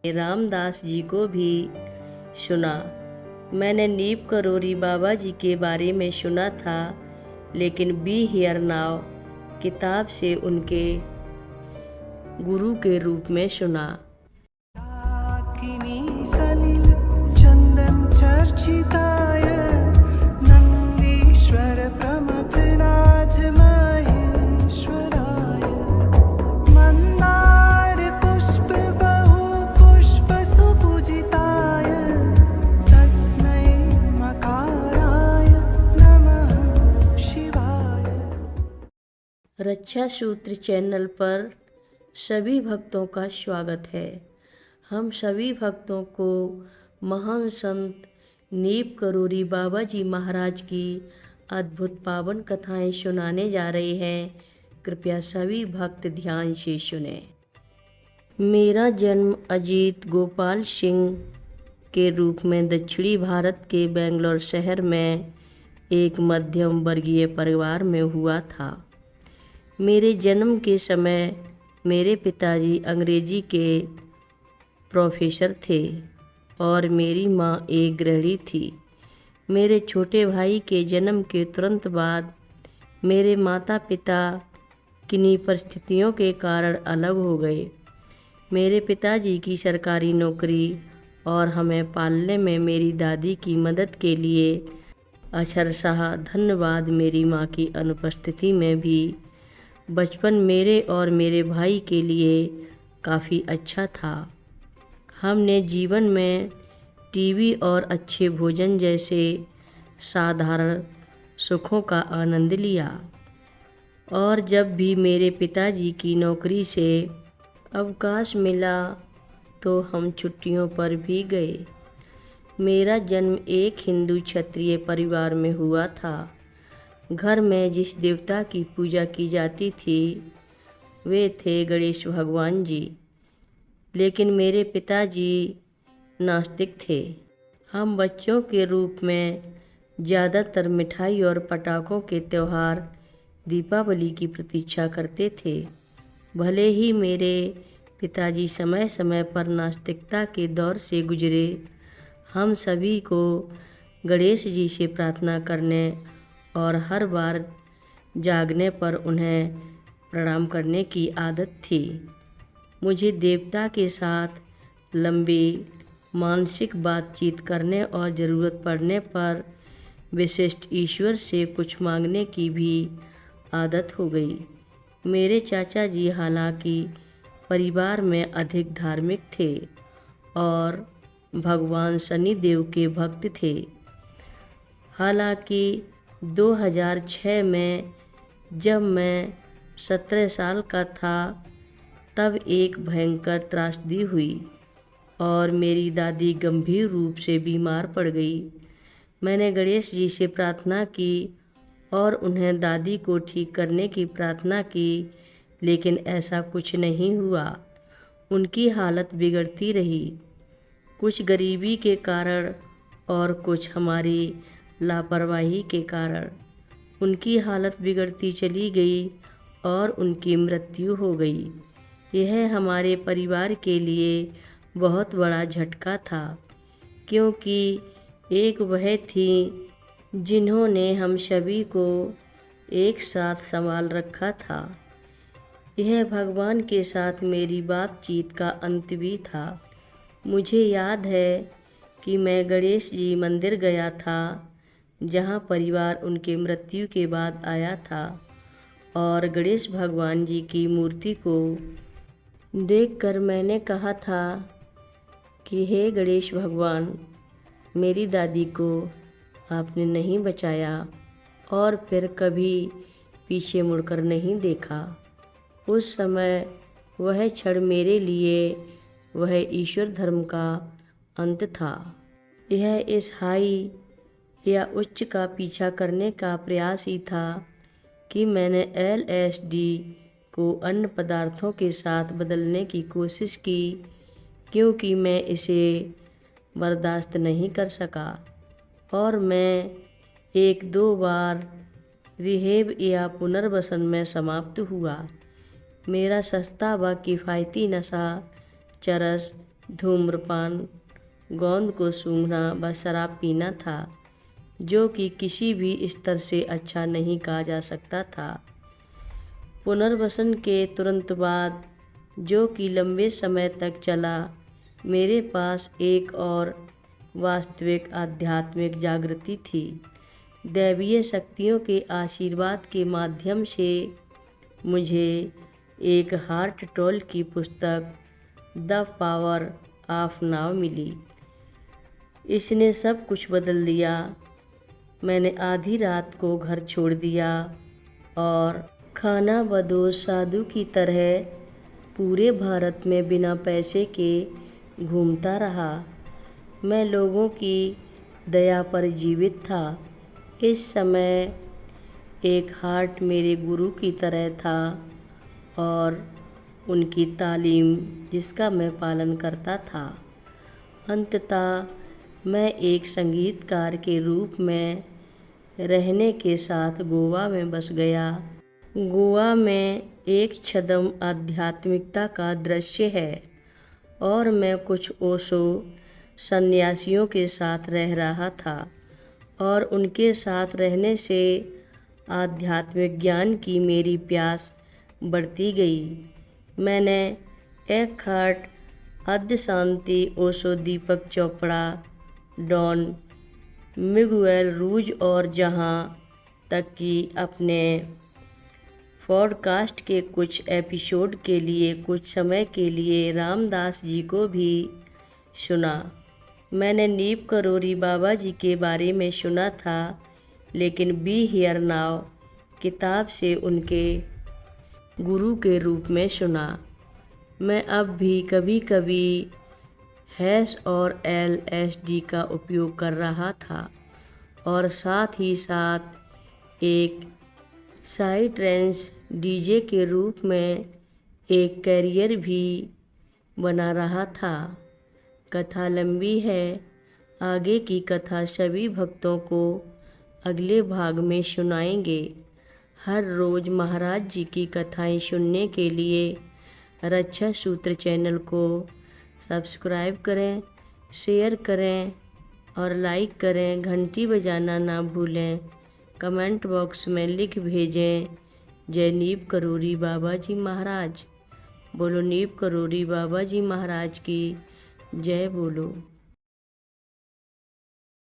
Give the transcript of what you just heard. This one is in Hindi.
रामदास जी को भी सुना। मैंने नीप करोरी बाबा जी के बारे में सुना था, लेकिन बी हियर नाउ किताब से उनके गुरु के रूप में सुना। सलिल चंदन चर्चिताय नंदीश्वर प्रमथनाथ महेश्वराय मंदार पुष्प बहु पुष्प सुपूजिताय तस्मै मकाराय नमः शिवाय। रक्षा सूत्र चैनल पर सभी भक्तों का स्वागत है। हम सभी भक्तों को महान संत नीप करोरी बाबा जी महाराज की अद्भुत पावन कथाएं सुनाने जा रहे हैं। कृपया सभी भक्त ध्यान से सुने। मेरा जन्म अजीत गोपाल सिंह के रूप में दक्षिणी भारत के बेंगलोर शहर में एक मध्यम वर्गीय परिवार में हुआ था। मेरे जन्म के समय मेरे पिताजी अंग्रेजी के प्रोफेसर थे और मेरी माँ एक गृहिणी थी। मेरे छोटे भाई के जन्म के तुरंत बाद मेरे माता पिता किन्हीं परिस्थितियों के कारण अलग हो गए। मेरे पिताजी की सरकारी नौकरी और हमें पालने में मेरी दादी की मदद के लिए अक्षरशः धन्यवाद मेरी माँ की अनुपस्थिति में भी बचपन मेरे और मेरे भाई के लिए काफ़ी अच्छा था। हमने जीवन में टीवी और अच्छे भोजन जैसे साधारण सुखों का आनंद लिया और जब भी मेरे पिताजी की नौकरी से अवकाश मिला तो हम छुट्टियों पर भी गए। मेरा जन्म एक हिंदू क्षत्रिय परिवार में हुआ था। घर में जिस देवता की पूजा की जाती थी वे थे गणेश भगवान जी, लेकिन मेरे पिताजी नास्तिक थे। हम बच्चों के रूप में ज़्यादातर मिठाई और पटाखों के त्यौहार दीपावली की प्रतीक्षा करते थे। भले ही मेरे पिताजी समय समय पर नास्तिकता के दौर से गुजरे, हम सभी को गणेश जी से प्रार्थना करने और हर बार जागने पर उन्हें प्रणाम करने की आदत थी। मुझे देवता के साथ लंबी मानसिक बातचीत करने और ज़रूरत पड़ने पर विशिष्ट ईश्वर से कुछ मांगने की भी आदत हो गई। मेरे चाचा जी हालांकि परिवार में अधिक धार्मिक थे और भगवान शनिदेव के भक्त थे। हालांकि 2006 में जब मैं 17 साल का था तब एक भयंकर त्रासदी हुई और मेरी दादी गंभीर रूप से बीमार पड़ गई। मैंने गणेश जी से प्रार्थना की और उन्हें दादी को ठीक करने की प्रार्थना की, लेकिन ऐसा कुछ नहीं हुआ। उनकी हालत बिगड़ती रही, कुछ गरीबी के कारण और कुछ हमारी लापरवाही के कारण। उनकी हालत बिगड़ती चली गई और उनकी मृत्यु हो गई। यह हमारे परिवार के लिए बहुत बड़ा झटका था, क्योंकि एक वह थी जिन्होंने हम सभी को एक साथ संभाल रखा था। यह भगवान के साथ मेरी बातचीत का अंत भी था। मुझे याद है कि मैं गणेश जी मंदिर गया था, जहां परिवार उनके मृत्यु के बाद आया था, और गणेश भगवान जी की मूर्ति को देखकर मैंने कहा था कि हे गणेश भगवान, मेरी दादी को आपने नहीं बचाया और फिर कभी पीछे मुड़कर नहीं देखा। उस समय वह क्षण मेरे लिए वह ईश्वर धर्म का अंत था। यह इस हाई या उच्च का पीछा करने का प्रयास ही था कि मैंने LSD को अन्य पदार्थों के साथ बदलने की कोशिश की, क्योंकि मैं इसे बर्दाश्त नहीं कर सका और मैं 1-2 बार रिहेब या पुनर्वसन में समाप्त हुआ। मेरा सस्ता व किफ़ायती नशा चरस धूम्रपान, गोंद को सूंघना व शराब पीना था, जो कि किसी भी स्तर से अच्छा नहीं कहा जा सकता था। पुनर्वसन के तुरंत बाद, जो कि लंबे समय तक चला, मेरे पास एक और वास्तविक आध्यात्मिक जागृति थी। दैवीय शक्तियों के आशीर्वाद के माध्यम से मुझे एक हार्ट टोल की पुस्तक द पावर ऑफ नाउ मिली। इसने सब कुछ बदल दिया। मैंने आधी रात को घर छोड़ दिया और खाना बदोश साधु की तरह पूरे भारत में बिना पैसे के घूमता रहा। मैं लोगों की दया पर जीवित था। इस समय एक हार्ट मेरे गुरु की तरह था और उनकी तालीम जिसका मैं पालन करता था। अंततः मैं एक संगीतकार के रूप में रहने के साथ गोवा में बस गया। गोवा में एक छद्म आध्यात्मिकता का दृश्य है और मैं कुछ ओशो सन्यासियों के साथ रह रहा था और उनके साथ रहने से आध्यात्मिक ज्ञान की मेरी प्यास बढ़ती गई। मैंने एकहार्ट, आद्य शांति, ओशो, दीपक चोपड़ा, डॉन मिगुएल रूज और जहाँ तक कि अपने पॉडकास्ट के कुछ एपिसोड के लिए कुछ समय के लिए रामदास जी को भी सुना। मैंने नीप करोरी बाबा जी के बारे में सुना था, लेकिन बी हियर नाउ किताब से उनके गुरु के रूप में सुना। मैं अब भी कभी कभी हैश और LSD का उपयोग कर रहा था और साथ ही साथ एक साइट्रेंस डीजे के रूप में एक कैरियर भी बना रहा था। कथा लंबी है। आगे की कथा सभी भक्तों को अगले भाग में सुनाएंगे। हर रोज़ महाराज जी की कथाएं सुनने के लिए रक्षा सूत्र चैनल को सब्सक्राइब करें, शेयर करें और लाइक करें। घंटी बजाना ना भूलें। कमेंट बॉक्स में लिख भेजें, जय नीप करोरी बाबा जी महाराज। बोलो नीप करोरी बाबा जी महाराज की जय बोलो।